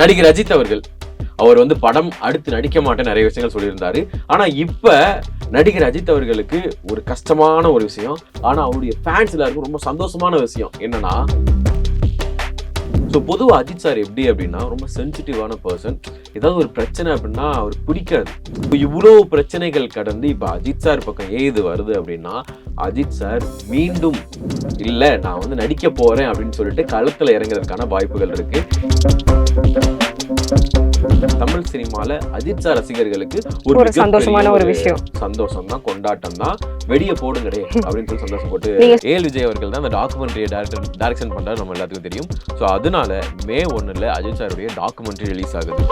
நடிகர் அஜித் அவர்கள் அவர் வந்து படம் அடுத்து நடிக்க மாட்டேன் நிறைய விஷயங்கள் சொல்லியிருந்தாரு. ஆனா இப்ப நடிகர் அஜித் அவர்களுக்கு ஒரு கஷ்டமான ஒரு விஷயம், ஆனா அவருடைய ஃபேன்ஸ் எல்லாருக்கும் ரொம்ப சந்தோஷமான விஷயம் என்னன்னா, பொதுவா அஜித் சார் எப்படி அப்படின்னா ரொம்ப சென்சிட்டிவான பர்சன். ஏதாவது ஒரு பிரச்சனை அப்படின்னா அவருக்கு பிடிக்காது. இவ்வளவு பிரச்சனைகள் கடந்து இப்ப அஜித் சார் பக்கம் இது வருது அப்படின்னா, அஜித் சார் மீண்டும் இல்ல நான் வந்து நடிக்க போறேன் அப்படின்னு சொல்லிட்டு களத்துல இறங்குறதுக்கான வாய்ப்புகள் இருக்கு. தமிழ் சினிமால அஜித் சார் ரசிகர்களுக்கு ஒரு சந்தோஷமான ஒரு விஷயம், சந்தோஷம் தான், கொண்டாட்டம் தான். வெடிய போடுங்கடே அப்படின்னு சொல்லி சந்தோஷப்பட்டு ஏல் விஜய் அவர்கள் தான் அந்த டாக்குமெண்ட்ரியை டைரக்ஷன் பண்றாரு, நம்ம எல்லாத்துக்கும் தெரியும். ஸோ அதனால மே 1 அஜித் சாருடைய டாக்குமெண்ட்ரி ரிலீஸ் ஆகுது.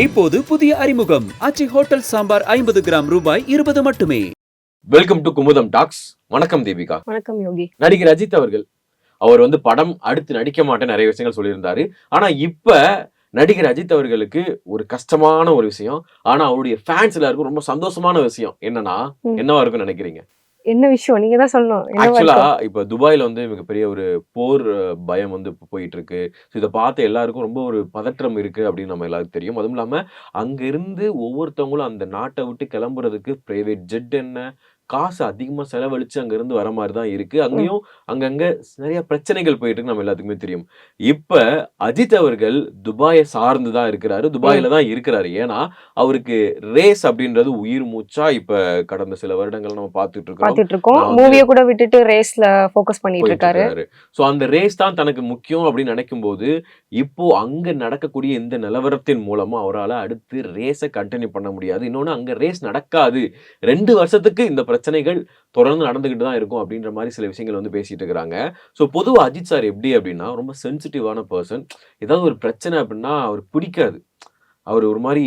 இப்போது புதிய அறிமுகம் ஆச்சி ஹோட்டல் சாம்பார் 50 கிராம் ரூபாய் 20 மட்டுமே. Welcome to Kumudam talks. வணக்கம் தீபிகா. வணக்கம் யோகி. நடிகர் அஜித் அவர்கள் அவர் வந்து படம் அடுத்து நடிக்க மாட்டேன் நிறைய விஷயங்கள் சொல்லியிருந்தாரு. ஆனா இப்ப நடிகர் அஜித் அவர்களுக்கு ஒரு கஷ்டமான ஒரு விஷயம், ஆனா அவருடைய ஃபேன்ஸ் எல்லாருக்கும் ரொம்ப சந்தோஷமான விஷயம் என்னன்னா, என்னவா இருக்கும்னு நினைக்கிறீங்க? என்ன விஷயம் நீங்க தான் சொல்லணும். ஆக்சுவலா இப்ப துபாயில வந்து மிகப்பெரிய ஒரு போர் பயம் வந்து போயிட்டு இருக்கு. இதை பார்த்து எல்லாருக்கும் ரொம்ப ஒரு பதற்றம் இருக்கு அப்படின்னு நம்ம எல்லாருக்கும் தெரியும். அதுவும் இல்லாம அங்க இருந்து ஒவ்வொருத்தவங்களும் அந்த நாட்டை விட்டு கிளம்புறதுக்கு பிரைவேட் ஜெட் என்ன காசு அதிகமா செலவழிச்சு அங்க இருந்து வர மாதிரி தான் இருக்கு. அங்கேயும் அங்கங்க நிறைய பிரச்சனைகள் போயிட்டு இருக்கு, நம்ம எல்லாத்துக்குமே தெரியும். இப்ப அஜித் அவர்கள் துபாயை சார்ந்துதான் இருக்கிறாரு, துபாயில தான் இருக்கிறாரு. ஏன்னா அவருக்கு ரேஸ் அப்படின்றது உயிர் மூச்சா இப்ப கடந்த சில வருடங்கள் நம்ம பார்த்துட்டு இருக்கோம். மூவியை கூட விட்டுட்டு ரேஸ்ல ஃபோக்கஸ் பண்ணிட்டு இருக்காரு. சோ அந்த ரேஸ் தான் தனக்கு முக்கியம் அப்படின்னு நினைக்கும் போது இப்போ அங்க நடக்கக்கூடிய இந்த நிலவரத்தின் மூலமா அவரால் அடுத்து ரேஸை கண்டினியூ பண்ண முடியாது. இன்னொன்னு அங்க ரேஸ் நடக்காது, 2 வருஷத்துக்கு இந்த பிரச்சனைகள் தொடர்ந்து நடந்துகிட்டு தான் இருக்கும் அப்படின்ற மாதிரி சில விஷயங்கள் வந்து பேசிட்டு இருக்காங்க. ஸோ பொதுவாக அஜித் சார் எப்படி அப்படின்னா ரொம்ப சென்சிட்டிவான பர்சன். ஏதாவது ஒரு பிரச்சனை அப்படின்னா அவருக்கு பிடிக்காது. அவர் ஒரு மாதிரி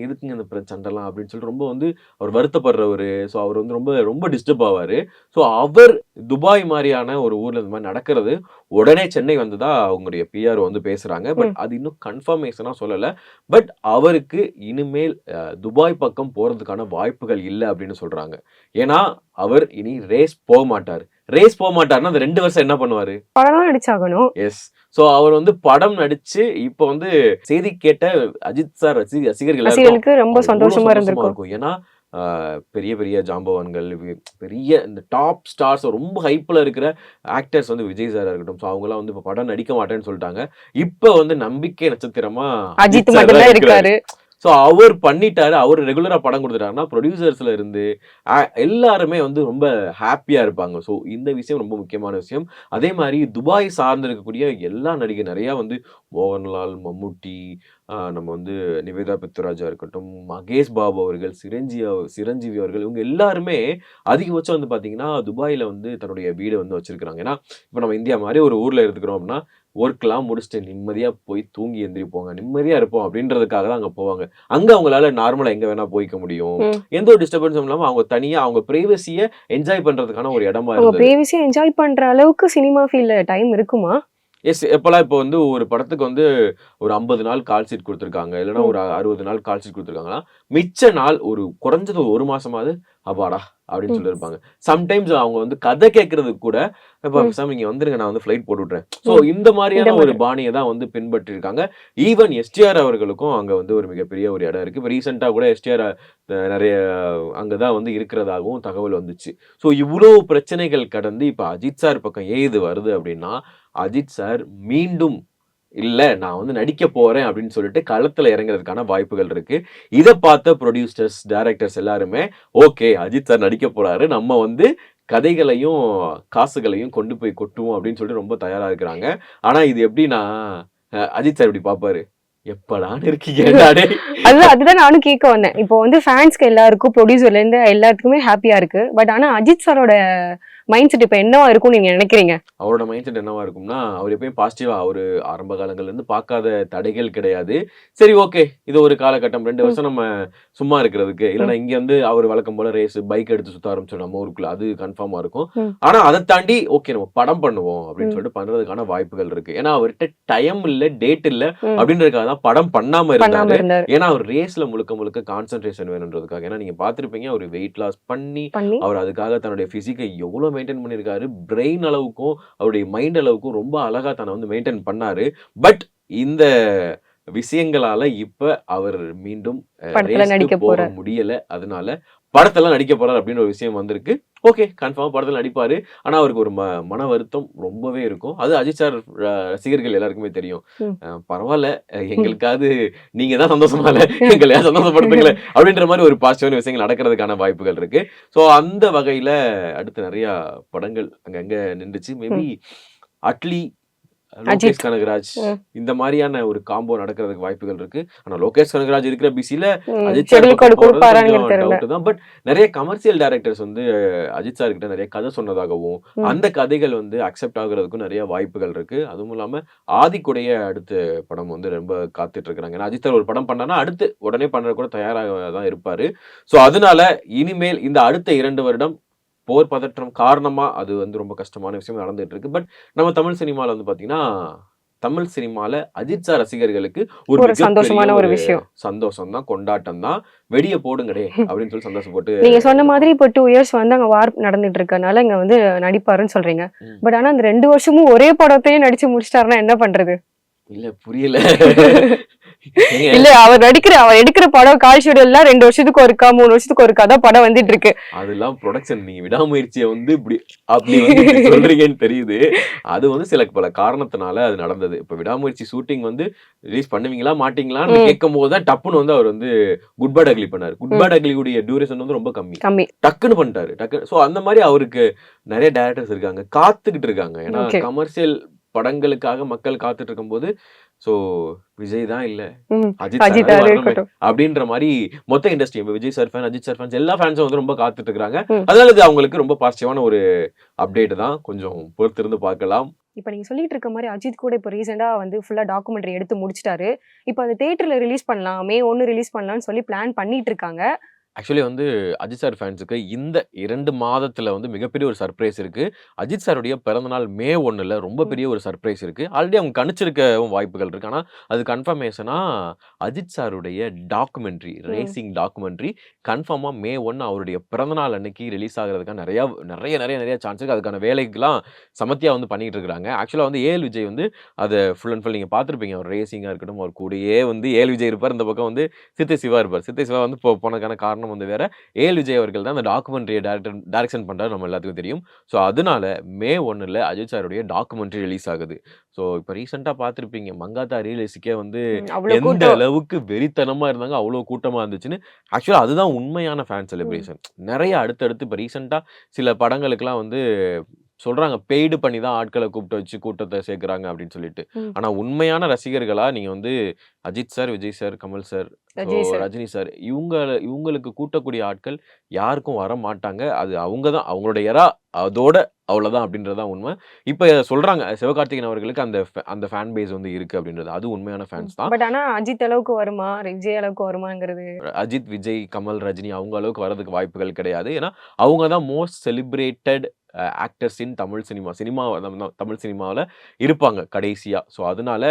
எதுக்குங்க இந்த சண்டைலாம் அப்படின்னு சொல்லிட்டு ரொம்ப வந்து அவர் வருத்தப்படுறவர். ஸோ அவர் வந்து ரொம்ப ரொம்ப டிஸ்டர்ப் ஆவார். ஸோ அவர் துபாய் மாதிரியான ஒரு ஊரில் இந்த மாதிரி நடக்கிறது உடனே சென்னை வந்ததா அவங்களுடைய பிஆர் வந்து பேசுகிறாங்க. பட் அது இன்னும் கன்ஃபர்மேஷனாக சொல்லலை. பட் அவருக்கு இனிமேல் துபாய் பக்கம் போகிறதுக்கான வாய்ப்புகள் இல்லை அப்படின்னு சொல்கிறாங்க. ஏன்னா அவர் இனி ரேஸ் போக மாட்டார். ரேஸ் போக மாட்டார்னா அந்த 2 வருஷம் என்ன பண்ணுவாரு? படம் நடிச்சாகணும். எஸ். சோ அவர் வந்து படம் நடிச்சு இப்ப வந்து செய்தி கேட்ட அஜித் சார் ரசிகர்களுக்கு ரொம்ப சந்தோஷமா இருந்திருக்கும். ஏன்னா பெரிய பெரிய ஜாம்பவான்கள், பெரிய இந்த டாப் ஸ்டார்ஸ், ரொம்ப ஹைப்ல இருக்கிற ஆக்டர்ஸ் வந்து விஜய் சாரா இருக்கட்டும், ஸோ அவங்கலாம் வந்து இப்ப படம் நடிக்க மாட்டேன்னு சொல்லிட்டாங்க. இப்ப வந்து நம்பிக்கை நட்சத்திரமா அஜித் மட்டும்தான் இருக்காரு. ஸோ அவர் பண்ணிட்டாரு. அவர் ரெகுலரா படம் கொடுத்துட்டாருன்னா ப்ரொடியூசர்ஸ்ல இருந்து எல்லாருமே வந்து ரொம்ப ஹாப்பியா இருப்பாங்க. ஸோ இந்த விஷயம் ரொம்ப முக்கியமான விஷயம். அதே மாதிரி துபாய் சார்ந்து இருக்கக்கூடிய எல்லா நடிகர் நிறையா வந்து மோகன்லால், மம்முட்டி, நம்ம வந்து நிவேதா பெத்துராஜா இருக்கட்டும், மகேஷ் பாபு அவர்கள், சிரஞ்சீவி அவர்கள், இவங்க எல்லாருமே அதிகபட்சம் வந்து பார்த்தீங்கன்னா துபாயில் வந்து தன்னுடைய வீடை வந்து வச்சிருக்கிறாங்க. ஏன்னா இப்போ நம்ம இந்தியா மாதிரி ஒரு ஊரில் இருக்கிறோம் அப்படின்னா ஒர்க்லாம் முடிச்சுட்டு நிம்மதியாக போய் தூங்கி எந்திரிப்போங்க, நிம்மதியாக இருப்போம் அப்படின்றதுக்காக தான் அங்கே போவாங்க. அங்கே அவங்களால நார்மலாக எங்கே வேணா போய்க்க முடியும், எந்த ஒரு டிஸ்டர்பன்ஸும் இல்லாமல் அவங்க தனியாக அவங்க பிரைவசியை என்ஜாய் பண்ணுறதுக்கான ஒரு இடமா இருக்கும். பிரைவசியை என்ஜாய் பண்ணுற அளவுக்கு சினிமா ஃபீல்ட்ல டைம் இருக்குமா? எஸ். எப்போல்லாம் இப்போ வந்து ஒரு படத்துக்கு வந்து ஒரு 50 நாள் கால் ஷீட் கொடுத்துருக்காங்க, இல்லைன்னா ஒரு 60 நாள் கால் ஷீட் கொடுத்துருக்காங்கன்னா மிச்ச நாள் ஒரு குறைஞ்சது 1 மாசமாவது அப்பாடா அப்படின்னு சொல்லியிருப்பாங்க. சம்டைம்ஸ் அவங்க வந்து கதை கேட்கறதுக்கு கூட இப்போ இங்க வந்துருங்க, நான் வந்து ஃபிளைட் போட்டு விட்றேன். ஸோ இந்த மாதிரியான ஒரு பாணியை தான் வந்து பின்பற்றிருக்காங்க. ஈவன் எஸ்டிஆர் அவர்களுக்கும் அங்க வந்து ஒரு மிகப்பெரிய ஒரு இடம் இருக்கு. இப்போ ரீசெண்டா கூட எஸ்டிஆர் நிறைய அங்கதான் வந்து இருக்கிறதாகவும் தகவல் வந்துச்சு. ஸோ இவ்வளவு பிரச்சனைகள் கடந்து இப்ப அஜித் சார் பக்கம் இது வருது அப்படின்னா, அஜித் சார் மீண்டும் இல்ல நான் வந்து நடிக்க போறேன் அப்படின்னு சொல்லிட்டு களத்துல இறங்குறதுக்கான வாய்ப்புகள் இருக்கு. இதை பார்த்த ப்ரொடியூசர்ஸ், டைரக்டர்ஸ் எல்லாருமே ஓகே அஜித் சார் நடிக்க போறாரு, நம்ம வந்து கதைகளையும் காசுகளையும் கொண்டு போய் கொட்டுவோம் அப்படின்னு சொல்லிட்டு ரொம்ப தயாரா இருக்கிறாங்க. ஆனா இது எப்படின்னா அஜித் சார் இப்படி பாப்பாரு, எப்படான்னு இருக்கீங்க. அதுதான் நானும் கேட்க வந்தேன். இப்போ வந்து ஃபேன்ஸ்க்கு எல்லாருக்கும் ப்ரொடியூசர்ல இருந்து எல்லாத்துக்குமே ஹாப்பியா இருக்கு. பட் ஆனா அஜித் சாரோட மைண்ட் செட் இப்ப என்னவா இருக்கும் நீங்க நினைக்கிறீங்க? அவரோட மைண்ட் செட் என்னவா இருக்கும்னா, அவர் எப்பயும் பாசிட்டிவா, அவரு ஆரம்ப காலங்கள்ல இருந்து பார்க்காத தடைகள் கிடையாது. சரி ஓகே இது ஒரு காலகட்டம், 2 வருஷம் நம்ம சும்மா இருக்கிறதுக்கு, இல்லைன்னா இங்க வந்து அவர் வழக்கம் போல ரேஸ் பைக் எடுத்து சுத்த ஆரம்பிச்சோம் நம்ம ஊருக்குள்ள, அது கன்ஃபார்மா இருக்கும். ஆனா அதை தாண்டி ஓகே நம்ம படம் பண்ணுவோம் அப்படின்னு சொல்லிட்டு பண்றதுக்கான வாய்ப்புகள் இருக்கு. ஏன்னா அவர்கிட்ட டைம் இல்ல, டேட் இல்ல அப்படின்றதுக்காக தான் படம் பண்ணாம இருந்தாரு. ஏன்னா அவர் ரேஸ்ல முழுக்க முழுக்க கான்சென்ட்ரேஷன் வேணுன்றதுக்காக. ஏன்னா நீங்க பாத்திருப்பீங்க, அவர் வெயிட் லாஸ் பண்ணி அவர் அதுக்காக தன்னுடைய பிசிக்கை எவ்வளவு மெயின்டைன் பண்ணியிருக்காரு. பிரெயின் அளவுக்கும் அவருடைய மைண்ட் அளவுக்கும் ரொம்ப அழகா தன்னை வந்து மெயின்டைன் பண்ணாரு. பட் இந்த விஷயங்களால இப்ப அவர் மீண்டும் படத்துல ரேஸ்க்கு நடிக்க போக போறார். முடியல. அதனால படத்தெல்லாம் நடிக்க போறார் அப்படின்னு ஒரு விஷயம் வந்திருக்கு. ஓகே, கன்ஃபார்மா படத்துல நடிப்பாரு. ஆனா அவருக்கு ஒரு மன வருத்தம் ரொம்பவே இருக்கும். அது அஜித் சார் ரசிகர்கள் எல்லாருக்குமே தெரியும். ம். பரவால்ல, எங்களுக்காவது நீங்க தான் சந்தோஷமா இல்ல, எங்களையாவது சந்தோஷப்படுத்துங்களேன் அப்படின்ற மாதிரி ஒரு பாசிட்டிவான விஷயங்கள் நடக்கிறதுக்கான வாய்ப்புகள் இருக்கு. ஸோ அந்த வகையில அடுத்து நிறைய படங்கள் அங்கங்க நின்றுச்சு. மேபி அட்லி, லோகேஷ் அஜித். கனகராஜ் ம். இந்த மாதிரியான ஒரு காம்போ நடக்கிறதுக்கு வாய்ப்புகள் இருக்கு. ஆனா லோகேஷ் கனகராஜ் இருக்கிற பிஸில ம். அஜித் சார் ஷெட்யூல் பக்கம் கோட் போறது கொடுப்பாரான்னு கொஞ்சம் தெரியல. டவுட் தான். பட் நிறைய கமர்ஷியல் டைரக்டர்ஸ் வந்து அஜித் சார் கிட்ட நிறைய கதை சொன்னதாகவும் ம். அந்த கதைகள் வந்து அக்செப்ட் ஆகுறதுக்கும் நிறைய வாய்ப்புகள் இருக்கு. அதுவும் இல்லாம ஆதிக்குடைய அடுத்த படம் வந்து ரொம்ப காத்துட்டு இருக்காங்க. ஏன்னா அஜித் சார் ஒரு படம் பண்ணானா அடுத்து உடனே பண்ற கூட தயாராக தான் இருப்பாரு. ஸோ அதனால இனிமேல் இந்த அடுத்த 2 வருடம் போர் பதற்றம் காரணமா அது வந்து ரொம்ப கஷ்டமான விஷயம் நடந்துட்டு இருக்கு. பட் நம்ம தமிழ் சினிமால வந்து பாத்தீங்கன்னா, தமிழ் சினிமால அஜித் சார் ரசிகர்களுக்கு ஒரு ஒரு மிகப்பெரிய சந்தோஷமான ஒரு ஒரு விஷயம். சந்தோஷம் தான், கொண்டாட்டம் தான். வெடிய போடுங்கடே அப்படின்னு சொல்லி சந்தோஷப்பட்டு நீங்க சொன்ன மாதிரி இப்போ 2 இயர்ஸ் வந்து அங்க வார் நடந்துட்டு இருக்கனால இங்க வந்து நடிப்பாருன்னு சொல்றீங்க. ம். பட் ஆனா அந்த 2 வருஷமும் ஒரே படத்தையே நடிச்சு முடிச்சிட்டாருன்னா என்ன பண்றது? இல்ல புரியல. ஏங்க, இல்ல அவர் எடுக்கிற படம் கால் ஷெட்யூல்லாம் 2 வருஷத்துக்கு ஒருக்கா 3 வருஷத்துக்கு ஒருக்கா தான் படம் வந்துட்டு இருக்கு. அதெல்லாம் ப்ரொடக்ஷன். நீங்க விடாமுயற்சிய வந்து அப்படி வந்து இப்படி சொல்றீங்கன்னு தெரியுது. அது வந்து சில பல காரணத்தினால அது நடந்தது. இப்ப விடாமுயற்சி ஷூட்டிங் வந்து ரிலீஸ் பண்ணுவீங்களா மாட்டீங்களான்னு ம். கேட்கும்போது தான் டப்புன்னு வந்து அவர் வந்து குட் பேட் அக்லி பண்ணாரு. குட் பேட் அக்லியுடைய டியூரேஷன் வந்து ரொம்ப கம்மி. கம்மி. டக்குன்னு பண்ணிட்டாரு. ஸோ அந்த மாதிரி அவருக்கு நிறைய டைரக்டர்ஸ் இருக்காங்க, காத்துக்கிட்டு இருக்காங்க. ஏன்னா ஓகே. கமர்ஷியல் படங்களுக்காக மக்கள் காத்துட்டு இருக்கும்போது, ஸோ விஜய் தான் இல்ல, ம். அஜித் அஜித் சார் அது வரணுமே இருக்கட்டும். அப்படின்ற மாதிரி மொத்த industry Vijay sir fan, Ajith sir fans எல்லா ஃபேன்ஸும் வந்து ரொம்ப காத்துட்டு இருக்காங்க. ம். அதனால இது அவங்களுக்கு ரொம்ப பாசிட்டிவான ஒரு அப்டேட் தான். கொஞ்சம் பொறுத்திருந்து பார்க்கலாம். இப்ப நீங்க சொல்லிட்டு இருக்க மாதிரி அஜித் கூட இப்போ ரீசெண்டா வந்து ஃபுல்லா டாக்குமெண்ட்ரி எடுத்து முடிச்சிட்டாரு. இப்போ அது தியேட்டர்ல ரிலீஸ் பண்ணலாம், May 1 ரிலீஸ் பண்ணலாம்னு சொல்லி பிளான் பண்ணிட்டு இருக்காங்க. ஆக்சுவலி வந்து அஜித் சார் ஃபேன்ஸுக்கு இந்த 2 மாதத்துல வந்து மிகப்பெரிய ஒரு சர்ப்ரைஸ் இருக்கு. அஜித் சாருடைய பிறந்தநாள் May 1ல ரொம்ப ம். பெரிய ஒரு சர்ப்ரைஸ் இருக்கு. ஆல்ரெடி அவங்க கணிச்சிருக்கவும் வாய்ப்புகள் இருக்கு. ஆனா அது கன்ஃபர்மேஷனா அஜித் சாருடைய டாக்குமெண்ட்ரி, ம். ரேசிங் டாக்குமெண்ட்ரி கன்ஃபார்மா May 1 அவருடைய பிறந்தநாள் அன்னைக்கு ரிலீஸ் ஆகுறதுக்கான நிறைய சான்ஸ் இருக்கு. அதுக்கான வேலைக்கெல்லாம் சமத்தியா வந்து பண்ணிட்டு இருக்காங்க. ஆக்சுவலா வந்து ஏஎல் விஜய் வந்து அதை ஃபுல் அண்ட் ஃபுல் நீங்க பார்த்துருப்பீங்க. அவர் ரேசிங்கா இருக்கட்டும், அவர் கூடயே வந்து ஏஎல் விஜய் இருப்பார். இந்த பக்கம் வந்து சித்தி சிவா இருப்பார். சித்தி சிவா வந்து போனதுக்கான காரணம் வந்து வேற. ஏஎல் விஜய் அவர்கள் தான் அந்த டாக்குமெண்ட்ரியை டைரக்ஷன் பண்றாரு, நம்ம எல்லாத்துக்கும் தெரியும். ஸோ அதனால May 1ல அஜித் சாருடைய டாக்குமெண்ட்ரி ரிலீஸ் ஆகுது. ஸோ இப்போ ரீசெண்டா பார்த்துருப்பீங்க, மங்காத்தா ரிலீஸுக்கே வந்து அவ்வளவு எந்த கூட்டம். அளவுக்கு வெறித்தனமா இருந்தாங்க, அவ்வளோ கூட்டமா இருந்துச்சுன்னு. ஆக்சுவலா அதுதான் உண்மையான ஃபேன் ம். செலிப்ரேஷன். நிறைய அடுத்தடுத்து இப்போ ரீசெண்டா சில படங்களுக்கெல்லாம் வந்து சொல்றாங்க, பெய்டு பண்ணி தான் ஆட்களை கூப்பிட்டு வச்சு கூட்டத்தை சேர்க்குறாங்க அப்படின்னு சொல்லிட்டு. ம். ஆனா உண்மையான ரசிகர்களா நீங்க வந்து Ajith sir, Vijay sir, Kamal sir, so Rajini sir. Rajini sir இவங்களுக்கு கூட்டக்கூடிய ஆட்கள் யாருக்கும் வர மாட்டாங்க. அது அவங்க தான், அவங்களோட அதோட அவ்வளோதான் அப்படின்றது தான் உண்மை. இப்ப சொல்றாங்க சிவகார்த்திகேயன் அவர்களுக்கு அந்த ஃபேன் பேஸ் வந்து இருக்கு அப்படின்றது. அது உண்மையான ஃபேன்ஸ் தான். பட் ஆனா அஜித் அளவுக்கு வருமா, விஜய் அளவுக்கு வருமாங்கிறது? அஜித், விஜய், கமல், ரஜினி அவங்க அளவுக்கு வரதுக்கு வாய்ப்புகள் கிடையாது. ஏன்னா அவங்க தான் மோஸ்ட் செலிப்ரேட்டட் ஆக்டர்ஸ் இன் தமிழ் சினிமா. தமிழ் சினிமாவில் இருப்பாங்க கடைசியா. ஸோ அதனால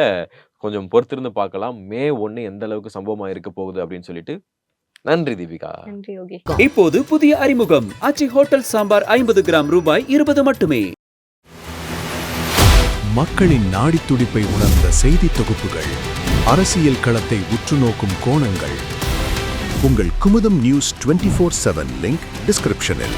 கொஞ்சம் பொறுத்திருந்து பார்க்கலாம் May 1 எந்த அளவுக்கு சம்பவமா இருக்க போகுது அப்படின்னு சொல்லிட்டு. நன்றி தீபிகா. நன்றி யோகி. இப்போது புதிய அறிமுகம் ஆச்சி ஹோட்டல் சாம்பார் 50 கிராம் ரூபாய் 20 மட்டுமே. மக்களின் நாடித்துடிப்பை உணர்ந்த செய்தி தொகுப்புகள், அரசியல் களத்தை உற்றுநோக்கும் கோணங்கள். உங்கள் குமுதம் நியூஸ் 24/7 லிங்க் டிஸ்கிரிப்ஷனில்.